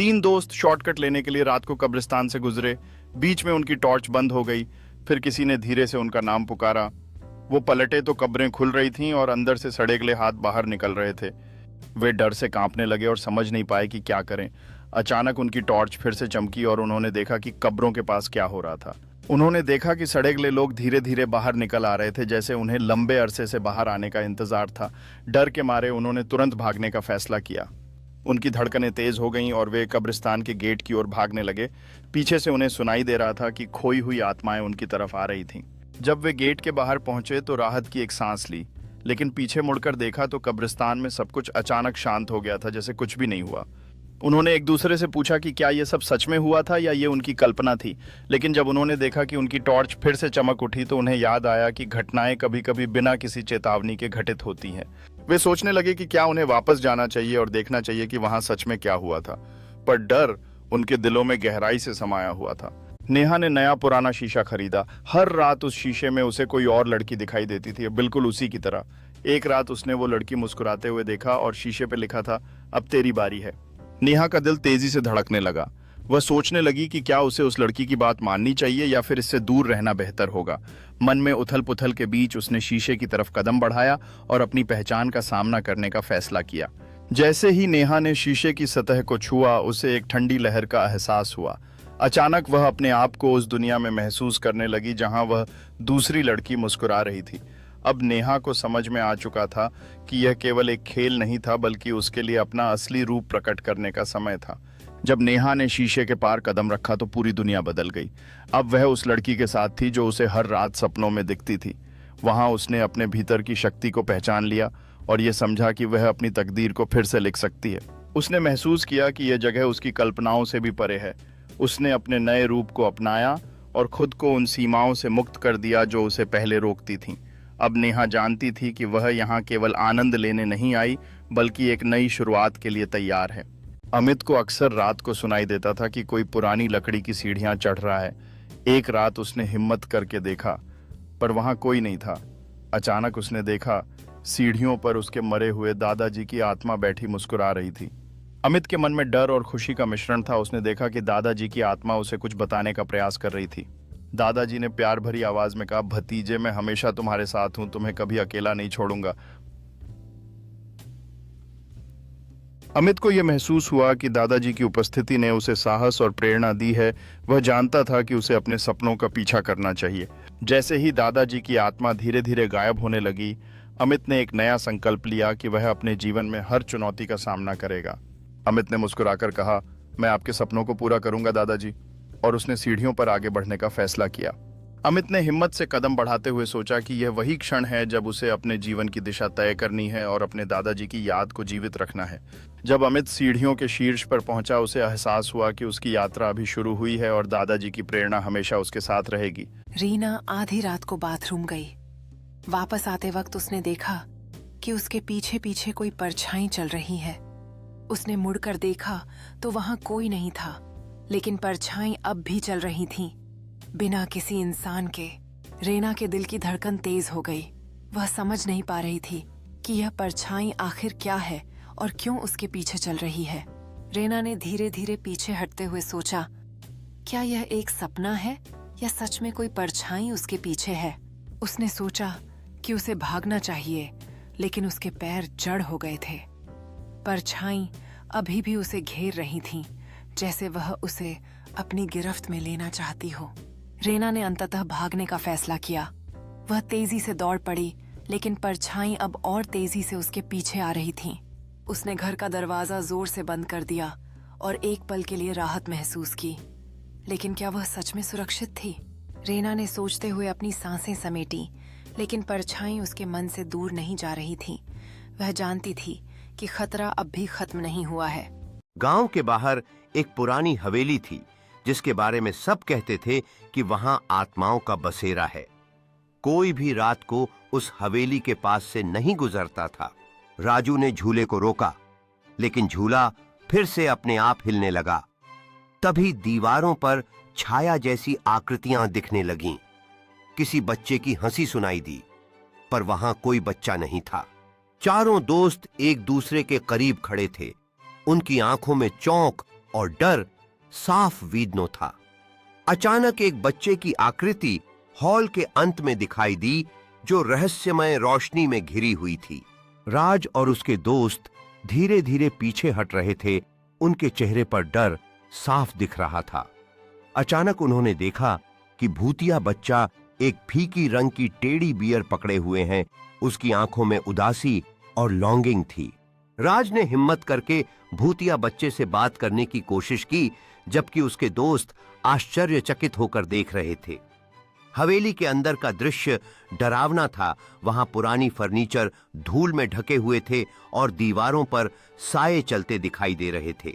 तीन दोस्त शॉर्टकट लेने के लिए रात को कब्रिस्तान से गुजरे। बीच में उनकी टॉर्च बंद हो गई। फिर किसी ने धीरे से उनका नाम पुकारा। वो पलटे तो कब्रें खुल रही थीं और अंदर से सड़ेगले हाथ बाहर निकल रहे थे। वे डर से कांपने लगे और समझ नहीं पाए कि क्या करें। अचानक उनकी टॉर्च फिर से चमकी और उन्होंने देखा कि कब्रों के पास क्या हो रहा था। उन्होंने देखा कि सड़ेगले लोग धीरे धीरे बाहर निकल आ रहे थे, जैसे उन्हें लंबे अरसे से बाहर आने का इंतजार था। डर के मारे उन्होंने तुरंत भागने का फैसला किया। उनकी धड़कनें तेज हो गईं और वे कब्रिस्तान के गेट की ओर भागने लगे। पीछे से उन्हें सुनाई दे रहा था कि खोई हुई आत्माएं उनकी तरफ आ रही थीं। जब वे गेट के बाहर पहुंचे तो राहत की एक सांस ली, लेकिन पीछे मुड़कर देखा तो कब्रिस्तान में सब कुछ अचानक शांत हो गया था, जैसे कुछ भी नहीं हुआ। उन्होंने एक दूसरे से पूछा कि क्या ये सब सच में हुआ था या ये उनकी कल्पना थी। लेकिन जब उन्होंने देखा कि उनकी टॉर्च फिर से चमक उठी तो उन्हें याद आया कि घटनाएं कभी कभी बिना किसी चेतावनी के घटित होती हैं। वे सोचने लगे कि क्या उन्हें वापस जाना चाहिए और देखना चाहिए कि वहां सच में क्या हुआ था। पर डर उनके दिलों में गहराई से समाया हुआ था। नेहा ने नया पुराना शीशा खरीदा। हर रात उस शीशे में उसे कोई और लड़की दिखाई देती थी, बिल्कुल उसी की तरह। एक रात उसने वो लड़की मुस्कुराते हुए देखा और शीशे पे लिखा था, अब तेरी बारी है। नेहा का दिल तेजी से धड़कने लगा। वह सोचने लगी कि क्या उसे उस लड़की की बात माननी चाहिए या फिर इससे दूर रहना बेहतर होगा। मन में उथल पुथल के बीच उसने शीशे की तरफ कदम बढ़ाया और अपनी पहचान का सामना करने का फैसला किया। जैसे ही नेहा ने शीशे की सतह को छुआ, उसे एक ठंडी लहर का एहसास हुआ। अचानक वह अपने आप को उस दुनिया में महसूस करने लगी जहां वह दूसरी लड़की मुस्कुरा रही थी। अब नेहा को समझ में आ चुका था कि यह केवल एक खेल नहीं था, बल्कि उसके लिए अपना असली रूप प्रकट करने का समय था। जब नेहा ने शीशे के पार कदम रखा तो पूरी दुनिया बदल गई। अब वह उस लड़की के साथ थी जो उसे हर रात सपनों में दिखती थी। वहां उसने अपने भीतर की शक्ति को पहचान लिया और ये समझा कि वह अपनी तकदीर को फिर से लिख सकती है। उसने महसूस किया कि यह जगह उसकी कल्पनाओं से भी परे है। उसने अपने नए रूप को अपनाया और खुद को उन सीमाओं से मुक्त कर दिया जो उसे पहले रोकती थीं। अब नेहा जानती थी कि वह यहाँ केवल आनंद लेने नहीं आई, बल्कि एक नई शुरुआत के लिए तैयार है। अमित को अक्सर रात को सुनाई देता था कि कोई पुरानी लकड़ी की सीढ़ियां चढ़ रहा है। एक रात उसने हिम्मत करके देखा, पर वहां कोई नहीं था। अचानक उसने देखा सीढ़ियों पर उसके मरे हुए दादाजी की आत्मा बैठी मुस्कुरा रही थी। अमित के मन में डर और खुशी का मिश्रण था। उसने देखा कि दादाजी की आत्मा उसे कुछ बताने का प्रयास कर रही थी। दादाजी ने प्यार भरी आवाज में कहा, भतीजे, मैं हमेशा तुम्हारे साथ हूं, तुम्हें कभी अकेला नहीं छोड़ूंगा। अमित को यह महसूस हुआ कि दादाजी की उपस्थिति ने उसे साहस और प्रेरणा दी है। वह जानता था कि उसे अपने सपनों का पीछा करना चाहिए। जैसे ही दादाजी की आत्मा धीरे धीरे गायब होने लगी, अमित ने एक नया संकल्प लिया कि वह अपने जीवन में हर चुनौती का सामना करेगा। अमित ने मुस्कुराकर कहा, मैं आपके सपनों को पूरा करूंगा दादाजी, और उसने सीढ़ियों पर आगे बढ़ने का फैसला किया। अमित ने हिम्मत से कदम बढ़ाते हुए सोचा कि यह वही क्षण है जब उसे अपने जीवन की दिशा तय करनी है और अपने दादाजी की याद को जीवित रखना है। जब अमित सीढ़ियों के शीर्ष पर पहुंचा, उसे एहसास हुआ कि उसकी यात्रा अभी शुरू हुई है और दादाजी की प्रेरणा हमेशा उसके साथ रहेगी। रीना आधी रात को बाथरूम गई। वापस आते वक्त उसने देखा कि उसके पीछे पीछे कोई परछाई चल रही है। उसने मुड़कर देखा तो वहां कोई नहीं था, लेकिन परछाई अब भी चल रही थीं, बिना किसी इंसान के। रीना के दिल की धड़कन तेज हो गई। वह समझ नहीं पा रही थी कि यह परछाई आखिर क्या है और क्यों उसके पीछे चल रही है। रीना ने धीरे धीरे पीछे हटते हुए सोचा, क्या यह एक सपना है या सच में कोई परछाई उसके पीछे है। उसने सोचा कि उसे भागना चाहिए, लेकिन उसके पैर जड़ हो गए थे। परछाई अभी भी उसे घेर रही थीं, जैसे वह उसे अपनी गिरफ्त में लेना चाहती हो। रीना ने अंततः भागने का फैसला किया। वह तेजी से दौड़ पड़ी, लेकिन परछाई अब और तेजी से उसके पीछे आ रही थीं। उसने घर का दरवाजा जोर से बंद कर दिया और एक पल के लिए राहत महसूस की, लेकिन क्या वह सच में सुरक्षित थी? रीना ने सोचते हुए अपनी सांसें समेटी, लेकिन परछाई उसके मन से दूर नहीं जा रही थी। वह जानती थी कि खतरा अब भी खत्म नहीं हुआ है। गांव के बाहर एक पुरानी हवेली थी, जिसके बारे में सब कहते थे कि वहां आत्माओं का बसेरा है। कोई भी रात को उस हवेली के पास से नहीं गुजरता था। राजू ने झूले को रोका, लेकिन झूला फिर से अपने आप हिलने लगा। तभी दीवारों पर छाया जैसी आकृतियां दिखने लगीं। किसी बच्चे की हंसी सुनाई दी, पर वहां कोई बच्चा नहीं था। चारों दोस्त एक दूसरे के करीब खड़े थे। उनकी आंखों में चौंक और डर साफ वीदनो था। अचानक एक बच्चे की आकृति हॉल के अंत में दिखाई दी, जो रहस्यमय रोशनी में घिरी हुई थी। राज और उसके दोस्त धीरे धीरे पीछे हट रहे थे। उनके चेहरे पर डर साफ दिख रहा था। अचानक उन्होंने देखा कि भूतिया बच्चा एक फीकी रंग की टेढ़ी बियर पकड़े हुए हैं। उसकी आंखों में उदासी और लॉन्गिंग थी। राज ने हिम्मत करके भूतिया बच्चे से बात करने की कोशिश की, जबकि उसके दोस्त आश्चर्यचकित होकर देख रहे थे। हवेली के अंदर का दृश्य डरावना था। वहां पुरानी फर्नीचर धूल में ढके हुए थे और दीवारों पर साए चलते दिखाई दे रहे थे।